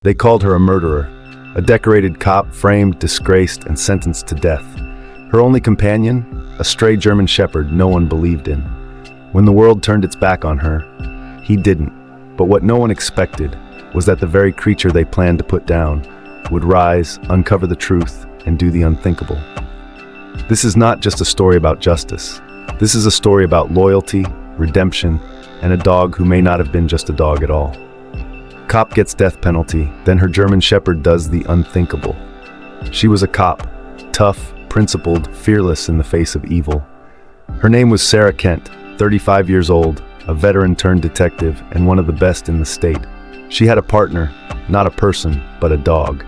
They called her a murderer, a decorated cop framed, disgraced, and sentenced to death. Her only companion, a stray German shepherd no one believed in. When the world turned its back on her, he didn't. But what no one expected was that the very creature they planned to put down would rise, uncover the truth, and do the unthinkable. This is not just a story about justice. This is a story about loyalty, redemption, and a dog who may not have been just a dog at all. Cop gets death penalty, then her German shepherd does the unthinkable. She was a cop, tough, principled, fearless in the face of evil. Her name was Sarah Kent, 35 years old, a veteran turned detective, and one of the best in the state. She had a partner, not a person, but a dog.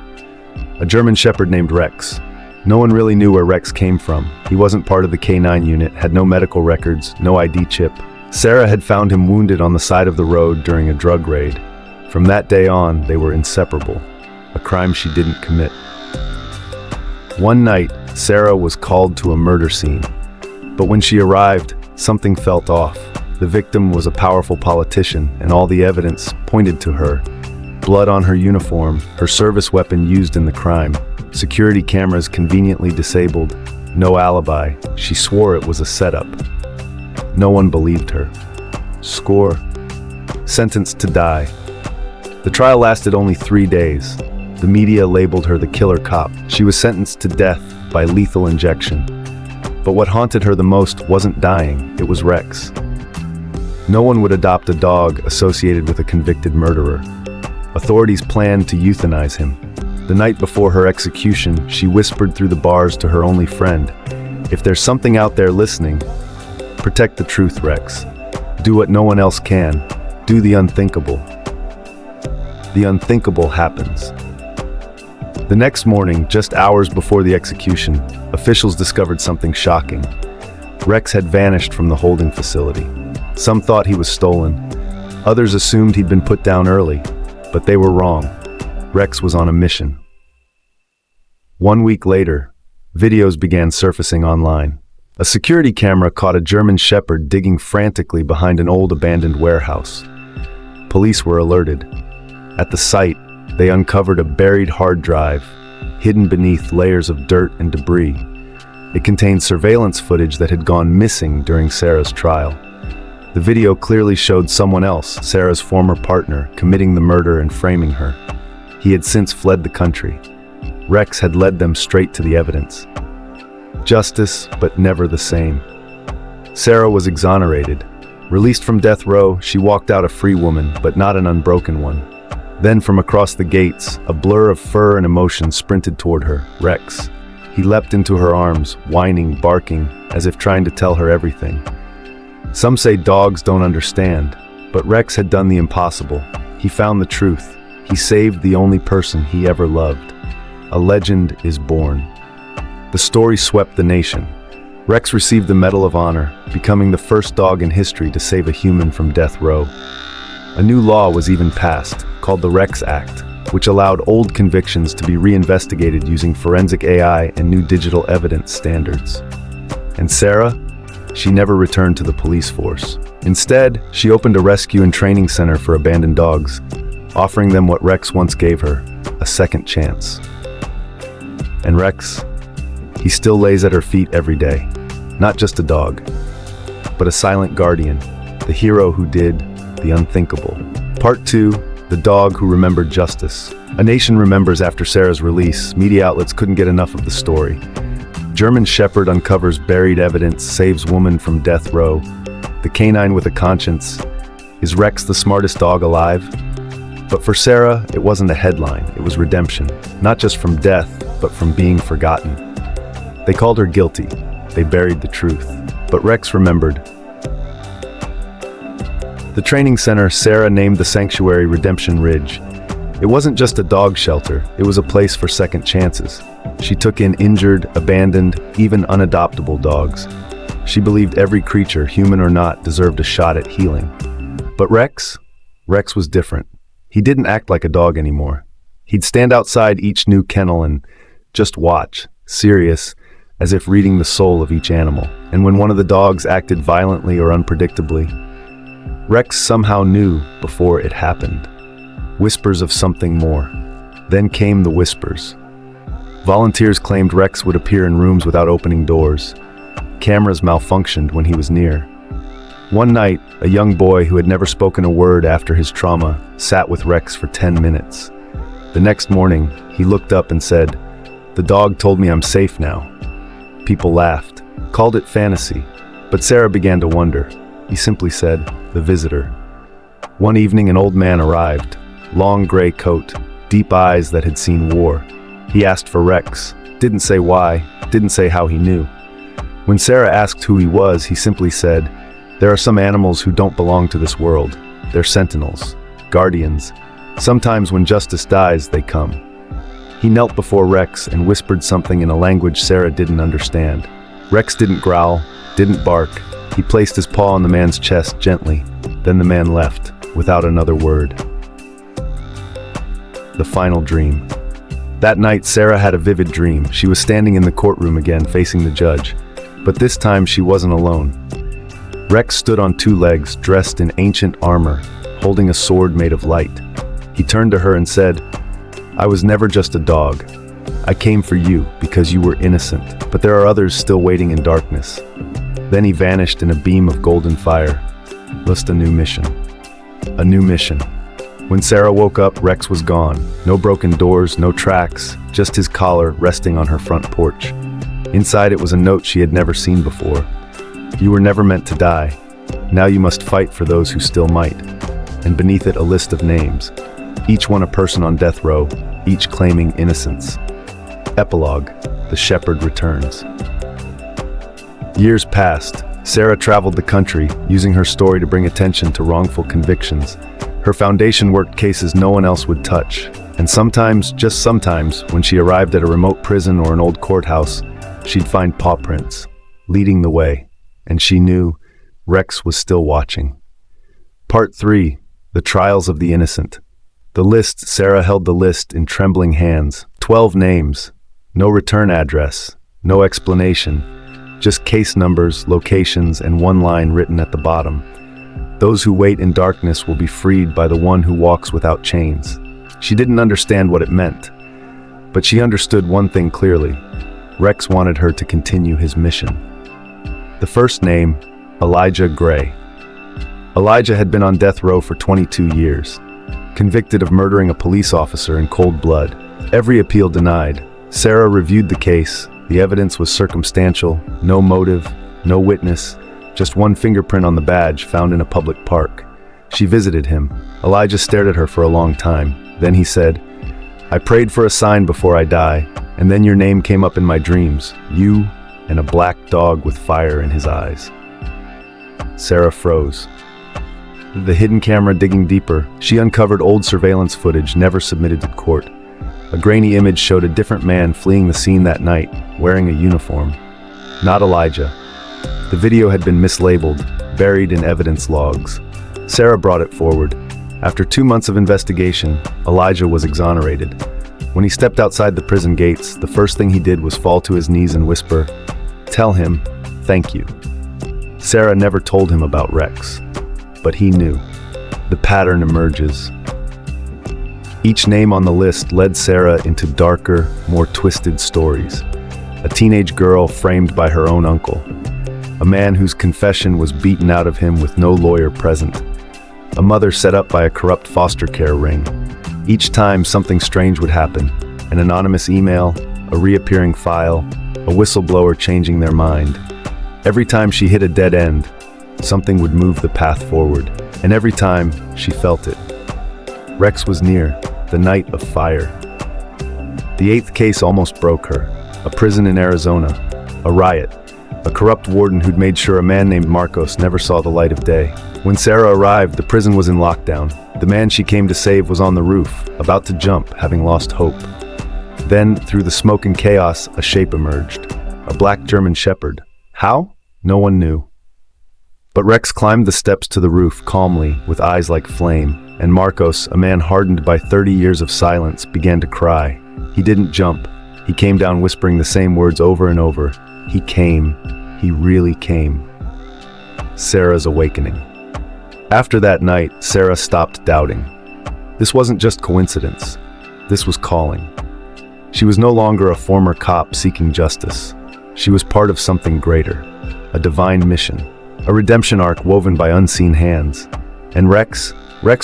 A German shepherd named Rex. No one really knew where Rex came from. He wasn't part of the K9 unit, had no medical records, no ID chip. Sarah had found him wounded on the side of the road during a drug raid. From that day on, they were inseparable, a crime she didn't commit. One night, Sarah was called to a murder scene. But when she arrived, something felt off. The victim was a powerful politician, and all the evidence pointed to her. Blood on her uniform, her service weapon used in the crime, security cameras conveniently disabled, no alibi. She swore it was a setup. No one believed her. Score. Sentenced to die. The trial lasted only 3 days. The media labeled her the killer cop. She was sentenced to death by lethal injection. But what haunted her the most wasn't dying, it was Rex. No one would adopt a dog associated with a convicted murderer. Authorities planned to euthanize him. The night before her execution, she whispered through the bars to her only friend, "If there's something out there listening, protect the truth, Rex. Do what no one else can. Do the unthinkable." The unthinkable happens. The next morning, just hours before the execution, officials discovered something shocking. Rex had vanished from the holding facility. Some thought he was stolen. Others assumed he'd been put down early, but they were wrong. Rex was on a mission. 1 week later, videos began surfacing online. A security camera caught a German shepherd digging frantically behind an old abandoned warehouse. Police were alerted. At the site, they uncovered a buried hard drive, hidden beneath layers of dirt and debris. It contained surveillance footage that had gone missing during Sarah's trial. The video clearly showed someone else, Sarah's former partner, committing the murder and framing her. He had since fled the country. Rex had led them straight to the evidence. Justice, but never the same. Sarah was exonerated. Released from death row, she walked out a free woman, but not an unbroken one. Then from across the gates, a blur of fur and emotion sprinted toward her, Rex. He leapt into her arms, whining, barking, as if trying to tell her everything. Some say dogs don't understand, but Rex had done the impossible. He found the truth. He saved the only person he ever loved. A legend is born. The story swept the nation. Rex received the Medal of Honor, becoming the first dog in history to save a human from death row. A new law was even passed, called the Rex Act, which allowed old convictions to be reinvestigated using forensic AI and new digital evidence standards. And Sarah? She never returned to the police force. Instead, she opened a rescue and training center for abandoned dogs, offering them what Rex once gave her, a second chance. And Rex? He still lays at her feet every day. Not just a dog, but a silent guardian, the hero who did the unthinkable. Part 2, the dog who remembered justice. A nation remembers after Sarah's release. Media outlets couldn't get enough of the story. German shepherd uncovers buried evidence, saves woman from death row. The canine with a conscience. Is Rex the smartest dog alive? But for Sarah, it wasn't a headline, it was redemption. Not just from death, but from being forgotten. They called her guilty. They buried the truth. But Rex remembered. The training center Sarah named the sanctuary Redemption Ridge. It wasn't just a dog shelter, it was a place for second chances. She took in injured, abandoned, even unadoptable dogs. She believed every creature, human or not, deserved a shot at healing. But Rex? Rex was different. He didn't act like a dog anymore. He'd stand outside each new kennel and just watch, serious, as if reading the soul of each animal. And when one of the dogs acted violently or unpredictably, Rex somehow knew before it happened. Whispers of something more. Then came the whispers. Volunteers claimed Rex would appear in rooms without opening doors. Cameras malfunctioned when he was near. One night, a young boy who had never spoken a word after his trauma sat with Rex for 10 minutes. The next morning, he looked up and said, "The dog told me I'm safe now." People laughed, called it fantasy, but Sarah began to wonder. He simply said, "The visitor." One evening, an old man arrived, long gray coat, deep eyes that had seen war. He asked for Rex, didn't say why, didn't say how he knew. When Sarah asked who he was, he simply said, "There are some animals who don't belong to this world. They're sentinels, guardians. Sometimes when justice dies, they come." He knelt before Rex and whispered something in a language Sarah didn't understand. Rex didn't growl, didn't bark. He placed his paw on the man's chest gently. Then the man left, without another word. The final dream. That night, Sarah had a vivid dream. She was standing in the courtroom again, facing the judge. But this time, she wasn't alone. Rex stood on two legs, dressed in ancient armor, holding a sword made of light. He turned to her and said, "I was never just a dog. I came for you because you were innocent, but there are others still waiting in darkness." Then he vanished in a beam of golden fire. Just a new mission. A new mission. When Sarah woke up, Rex was gone. No broken doors, no tracks, just his collar resting on her front porch. Inside it was a note she had never seen before. "You were never meant to die. Now you must fight for those who still might." And beneath it, a list of names. Each one a person on death row, each claiming innocence. Epilogue: The Shepherd returns. Years passed. Sarah traveled the country, using her story to bring attention to wrongful convictions. Her foundation worked cases no one else would touch. And sometimes, just sometimes, when she arrived at a remote prison or an old courthouse, she'd find paw prints, leading the way. And she knew Rex was still watching. Part 3. The Trials of the Innocent. The list. Sarah held the list in trembling hands. 12 names. No return address. No explanation. Just case numbers, locations, and one line written at the bottom. "Those who wait in darkness will be freed by the one who walks without chains." She didn't understand what it meant, but she understood one thing clearly. Rex wanted her to continue his mission. The first name, Elijah Gray. Elijah had been on death row for 22 years, convicted of murdering a police officer in cold blood. Every appeal denied. Sarah reviewed the case. The evidence was circumstantial, no motive, no witness, just one fingerprint on the badge found in a public park. She visited him. Elijah stared at her for a long time. Then he said, "I prayed for a sign before I die, and then your name came up in my dreams, you and a black dog with fire in his eyes." Sarah froze. The hidden camera digging deeper, she uncovered old surveillance footage never submitted to court. A grainy image showed a different man fleeing the scene that night, wearing a uniform. Not Elijah. The video had been mislabeled, buried in evidence logs. Sarah brought it forward. After 2 months of investigation, Elijah was exonerated. When he stepped outside the prison gates, the first thing he did was fall to his knees and whisper, "Tell him, thank you." Sarah never told him about Rex, but he knew. The pattern emerges. Each name on the list led Sarah into darker, more twisted stories. A teenage girl framed by her own uncle. A man whose confession was beaten out of him with no lawyer present. A mother set up by a corrupt foster care ring. Each time something strange would happen. An anonymous email, a reappearing file, a whistleblower changing their mind. Every time she hit a dead end, something would move the path forward. And every time, she felt it. Rex was near, the night of fire. The 8th case almost broke her. A prison in Arizona. A riot. A corrupt warden who'd made sure a man named Marcos never saw the light of day. When Sarah arrived, the prison was in lockdown. The man she came to save was on the roof, about to jump, having lost hope. Then, through the smoke and chaos, a shape emerged. A black German shepherd. How? No one knew. But Rex climbed the steps to the roof calmly, with eyes like flame, and Marcos, a man hardened by 30 years of silence, began to cry. He didn't jump. He came down whispering the same words over and over. He came. He really came. Sarah's awakening. After that night, Sarah stopped doubting. This wasn't just coincidence. This was calling. She was no longer a former cop seeking justice. She was part of something greater, a divine mission, a redemption arc woven by unseen hands. And Rex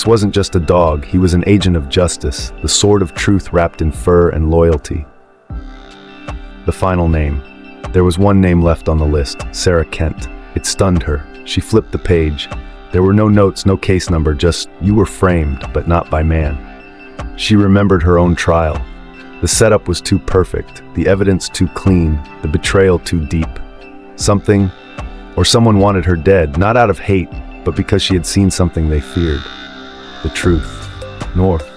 wasn't just a dog, he was an agent of justice, the sword of truth wrapped in fur and loyalty. The final name. There was one name left on the list, Sarah Kent. It stunned her. She flipped the page. There were no notes, no case number, just, you were framed, but not by man. She remembered her own trial. The setup was too perfect, the evidence too clean, the betrayal too deep. Something, or someone wanted her dead, not out of hate, but because she had seen something they feared. The truth. North.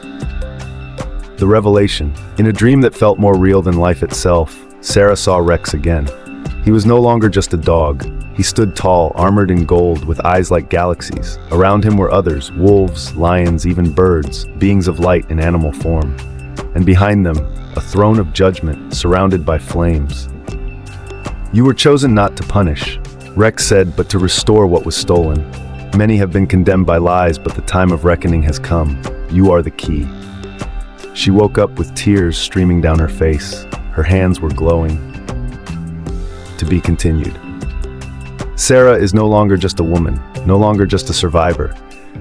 The revelation. In a dream that felt more real than life itself, Sarah saw Rex again. He was no longer just a dog. He stood tall, armored in gold, with eyes like galaxies. Around him were others, wolves, lions, even birds, beings of light in animal form. And behind them, a throne of judgment, surrounded by flames. You were chosen not to punish, Rex said, but to restore what was stolen. Many have been condemned by lies, but the time of reckoning has come. You are the key. She woke up with tears streaming down her face. Her hands were glowing. To be continued. Sarah is no longer just a woman, no longer just a survivor.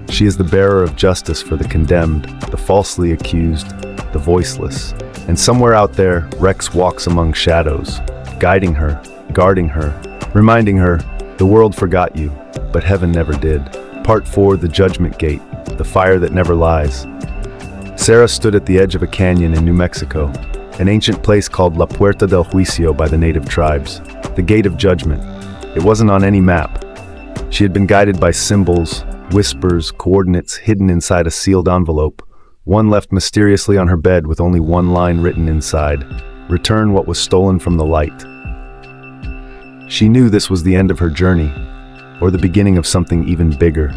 She is the bearer of justice for the condemned, the falsely accused, the voiceless. And somewhere out there, Rex walks among shadows, guiding her, guarding her, reminding her, the world forgot you, but heaven never did. Part 4, The Judgment Gate, the fire that never lies. Sarah stood at the edge of a canyon in New Mexico, an ancient place called La Puerta del Juicio by the native tribes, the Gate of Judgment. It wasn't on any map. She had been guided by symbols, whispers, coordinates hidden inside a sealed envelope, one left mysteriously on her bed with only one line written inside, return what was stolen from the light. She knew this was the end of her journey, or the beginning of something even bigger,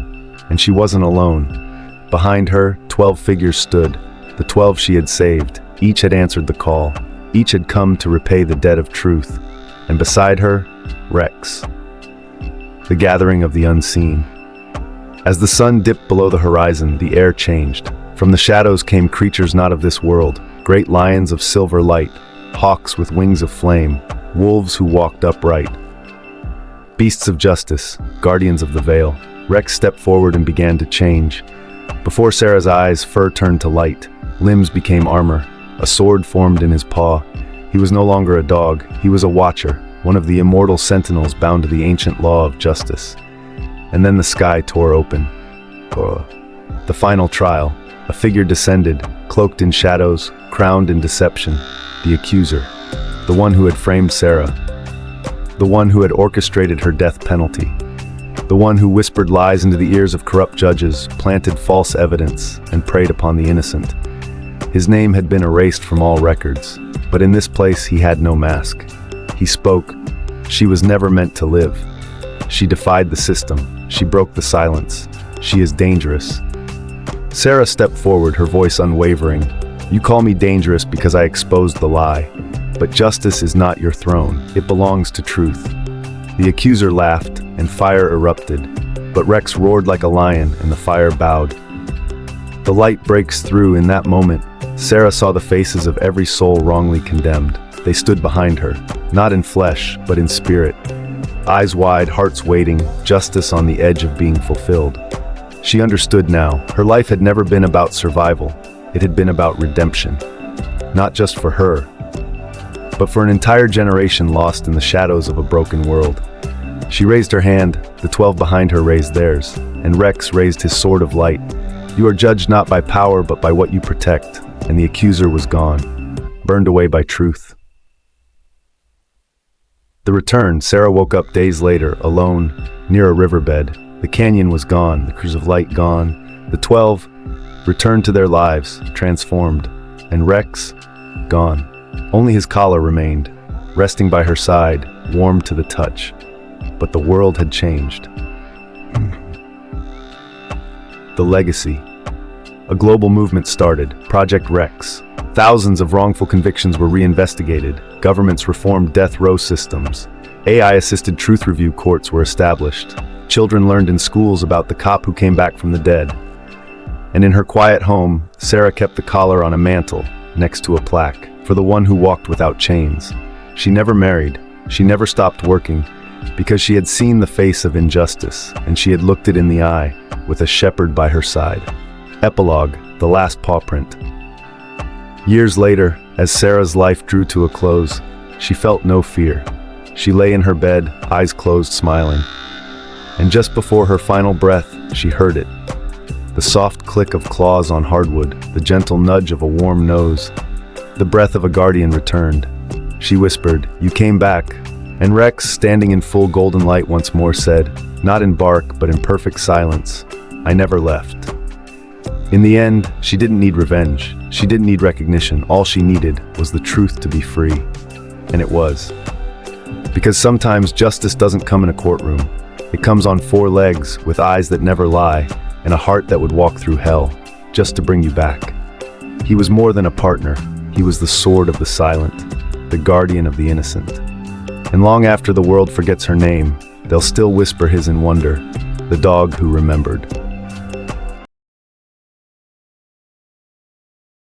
and she wasn't alone. Behind her, 12 figures stood, the 12 she had saved. Each had answered the call. Each had come to repay the debt of truth. And beside her, Rex. The gathering of the unseen. As the sun dipped below the horizon, the air changed. From the shadows came creatures not of this world, great lions of silver light, hawks with wings of flame, wolves who walked upright. Beasts of justice, guardians of the veil. Rex stepped forward and began to change. Before Sarah's eyes, fur turned to light. Limbs became armor. A sword formed in his paw. He was no longer a dog. He was a watcher, one of the immortal sentinels bound to the ancient law of justice. And then the sky tore open. The final trial. A figure descended, cloaked in shadows, crowned in deception. The accuser. The one who had framed Sarah. The one who had orchestrated her death penalty. The one who whispered lies into the ears of corrupt judges, planted false evidence, and preyed upon the innocent. His name had been erased from all records, but in this place he had no mask. He spoke. She was never meant to live. She defied the system. She broke the silence. She is dangerous. Sarah stepped forward, her voice unwavering. You call me dangerous because I exposed the lie. But justice is not your throne. It belongs to truth. The accuser laughed, and fire erupted. But Rex roared like a lion, and the fire bowed. The light breaks through. In that moment, Sarah saw the faces of every soul wrongly condemned. They stood behind her, not in flesh, but in spirit. Eyes wide, hearts waiting, justice on the edge of being fulfilled. She understood now. Her life had never been about survival. It had been about redemption. Not just for her, but for an entire generation lost in the shadows of a broken world. She raised her hand, the 12 behind her raised theirs, and Rex raised his sword of light. You are judged not by power, but by what you protect. And the accuser was gone, burned away by truth. The return. Sarah woke up days later, alone, near a riverbed. The canyon was gone, the cruise of light gone. The 12 returned to their lives, transformed. And Rex, gone. Only his collar remained, resting by her side, warm to the touch. But the world had changed. The legacy. A global movement started, Project Rex. Thousands of wrongful convictions were reinvestigated. Governments reformed death row systems. AI-assisted truth review courts were established. Children learned in schools about the cop who came back from the dead. And in her quiet home, Sarah kept the collar on a mantle, next to a plaque, for the one who walked without chains. She never married, she never stopped working, because she had seen the face of injustice, and she had looked it in the eye, with a shepherd by her side. Epilogue, the last paw print. Years later, as Sarah's life drew to a close, she felt no fear. She lay in her bed, eyes closed, smiling. And just before her final breath, she heard it. The soft click of claws on hardwood, the gentle nudge of a warm nose. The breath of a guardian returned. She whispered, "You came back." And Rex, standing in full golden light once more, said, not in bark, but in perfect silence, "I never left." In the end, she didn't need revenge. She didn't need recognition. All she needed was the truth to be free. And it was. Because sometimes justice doesn't come in a courtroom. It comes on four legs, with eyes that never lie, and a heart that would walk through hell, just to bring you back. He was more than a partner. He was the sword of the silent, the guardian of the innocent. And long after the world forgets her name, they'll still whisper his in wonder, the dog who remembered.